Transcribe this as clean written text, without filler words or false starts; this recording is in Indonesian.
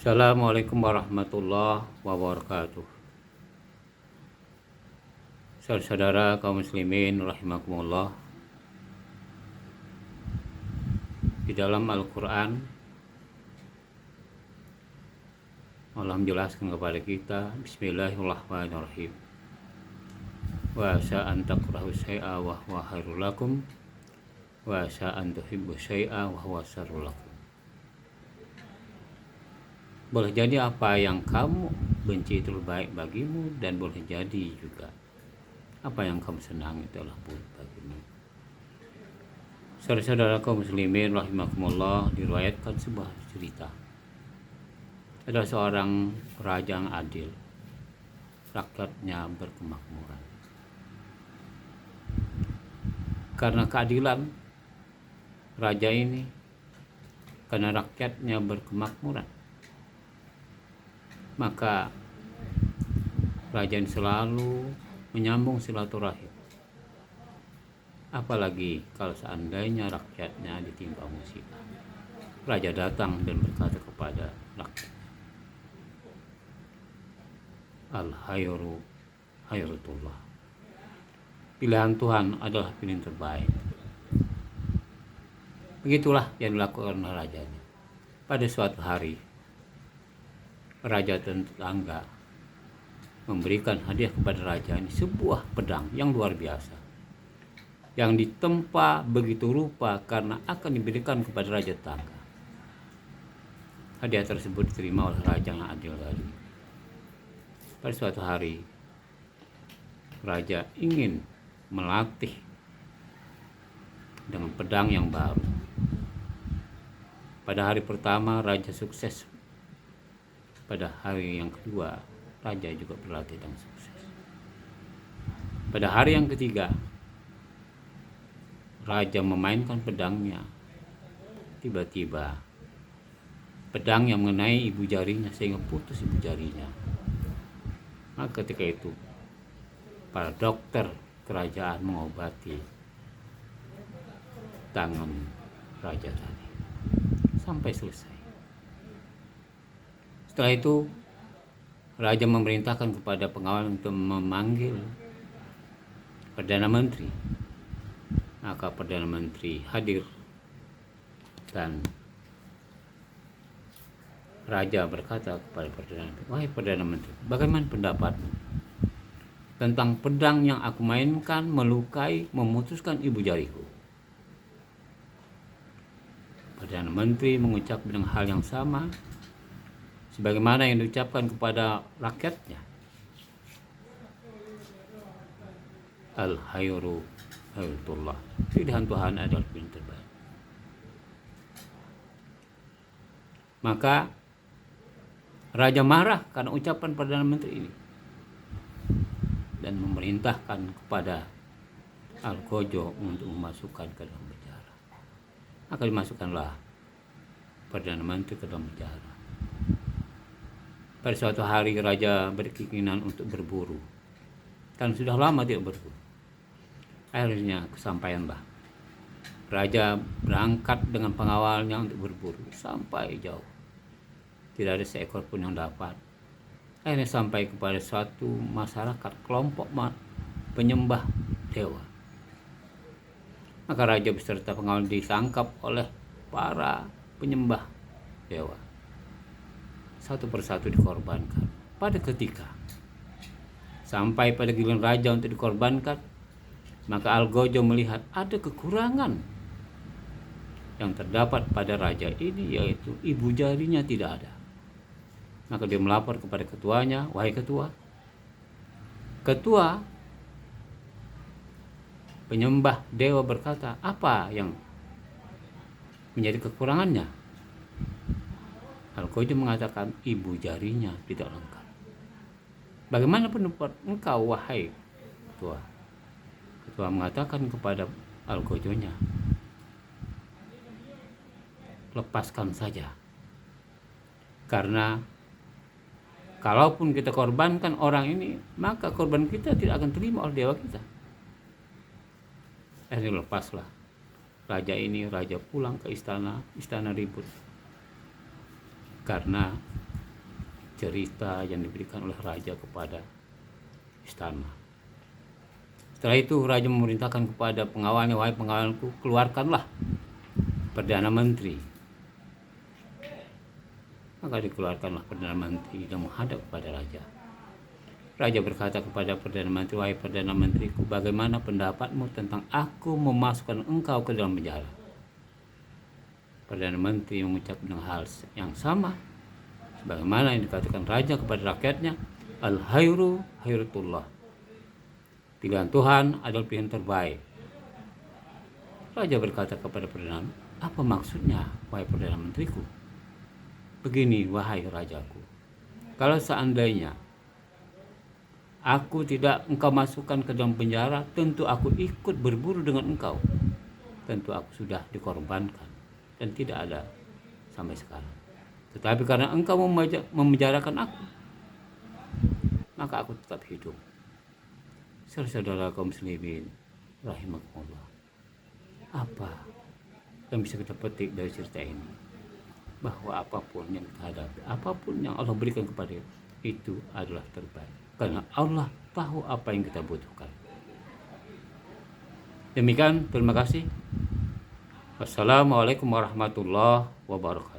Assalamualaikum warahmatullahi wabarakatuh. Saudara-saudara kaum muslimin rahimakumullah. Di dalam Al-Quran Allah menjelaskan kepada kita, Bismillahirrahmanirrahim. Wa sa'an takrahu syai'a wa huwa khairul lakum wa sa'an tuhibbu syai'a wa huwa syarrul lakum. Boleh jadi apa yang kamu benci itu baik bagimu, dan boleh jadi juga apa yang kamu senang itu adalah buruk bagimu. Saudara-saudara kaum muslimin rahimakumullah, diriwayatkan sebuah cerita. Ada seorang raja yang adil, rakyatnya berkemakmuran. Karena keadilan raja ini, karena rakyatnya berkemakmuran, maka raja ini selalu menyambung silaturahim. Apalagi kalau seandainya rakyatnya ditimpa musibah, raja datang dan berkata kepada rakyat, Al-khairu khairatullah. Pilihan Tuhan adalah pilihan terbaik. Begitulah yang dilakukan oleh rajanya. Pada suatu hari, raja tetangga memberikan hadiah kepada raja ini sebuah pedang yang luar biasa, yang ditempa begitu rupa karena akan diberikan kepada raja tetangga. Hadiah tersebut diterima oleh raja yang adil tadi. Pada suatu hari, raja ingin melatih dengan pedang yang baru. Pada hari pertama raja sukses. Pada hari yang kedua, raja juga berlatih dan sukses. Pada hari yang ketiga, raja memainkan pedangnya. Tiba-tiba, pedang yang mengenai ibu jarinya sehingga putus ibu jarinya. Maka ketika itu, para dokter kerajaan mengobati tangan raja tadi sampai selesai. Setelah itu, raja memerintahkan kepada pengawal untuk memanggil Perdana Menteri. Maka Perdana Menteri hadir dan raja berkata kepada Perdana Menteri, "Wahai Perdana Menteri, bagaimana pendapatmu tentang pedang yang aku mainkan melukai, memutuskan ibu jariku?" Perdana Menteri mengucap dengan hal yang sama sebagaimana yang diucapkan kepada rakyatnya. Al-khairu khairatullah. Pilihan Tuhan adalah pilihan terbaik. Maka raja marah karena ucapan Perdana Menteri ini dan memerintahkan kepada Algojo untuk memasukkan ke dalam penjara. Maka dimasukkanlah Perdana Menteri ke dalam penjara. Pada suatu hari raja berkeinginan untuk berburu, dan sudah lama tidak berburu. Akhirnya kesampaianlah. Raja berangkat dengan pengawalnya untuk berburu sampai jauh. Tidak ada seekor pun yang dapat. Akhirnya sampai kepada suatu masyarakat, kelompok penyembah dewa. Maka raja beserta pengawal ditangkap oleh para penyembah dewa. Satu persatu dikorbankan. Pada ketika sampai pada giliran raja untuk dikorbankan, maka Algojo melihat ada kekurangan yang terdapat pada raja ini, yaitu ibu jarinya tidak ada. Maka dia melapor kepada ketuanya, "Wahai ketua, penyembah dewa berkata, apa yang menjadi kekurangannya?" Algojo mengatakan ibu jarinya tidak lengkap. "Bagaimana pendapat engkau, wahai ketua?" Ketua mengatakan kepada Algojonya, "Lepaskan saja. Karena kalaupun kita korbankan orang ini, maka korban kita tidak akan terima oleh dewa kita." Akhirnya lepaslah raja ini. Raja pulang ke istana ribut karena cerita yang diberikan oleh raja kepada istana. Setelah itu raja memerintahkan kepada pengawalnya, wahai pengawalku, keluarkanlah Perdana Menteri. Maka dikeluarkanlah Perdana Menteri dan menghadap kepada raja. Raja berkata kepada Perdana Menteri, wahai Perdana Menteriku, bagaimana pendapatmu tentang aku memasukkan engkau ke dalam penjara? Perdana Menteri mengucap dengan hal yang sama sebagaimana yang dikatakan raja kepada rakyatnya, al-khairu khairatullah, pilihan Tuhan adalah pilihan terbaik. Raja berkata kepada Perdana, apa maksudnya wahai Perdana Menteriku? Begini wahai rajaku, kalau seandainya aku tidak engkau masukkan ke dalam penjara, tentu aku ikut berburu dengan engkau. Tentu aku sudah dikorbankan dan tidak ada sampai sekarang. Tetapi karena engkau memenjarakan aku, maka aku tetap hidup. Saudara kaum muslimin rahimakumullah, apa yang bisa kita petik dari cerita ini? Bahwa apapun yang kita hadapi, apapun yang Allah berikan kepada kita, itu adalah terbaik. Karena Allah tahu apa yang kita butuhkan. Demikian, terima kasih. Wassalamualaikum warahmatullahi wabarakatuh.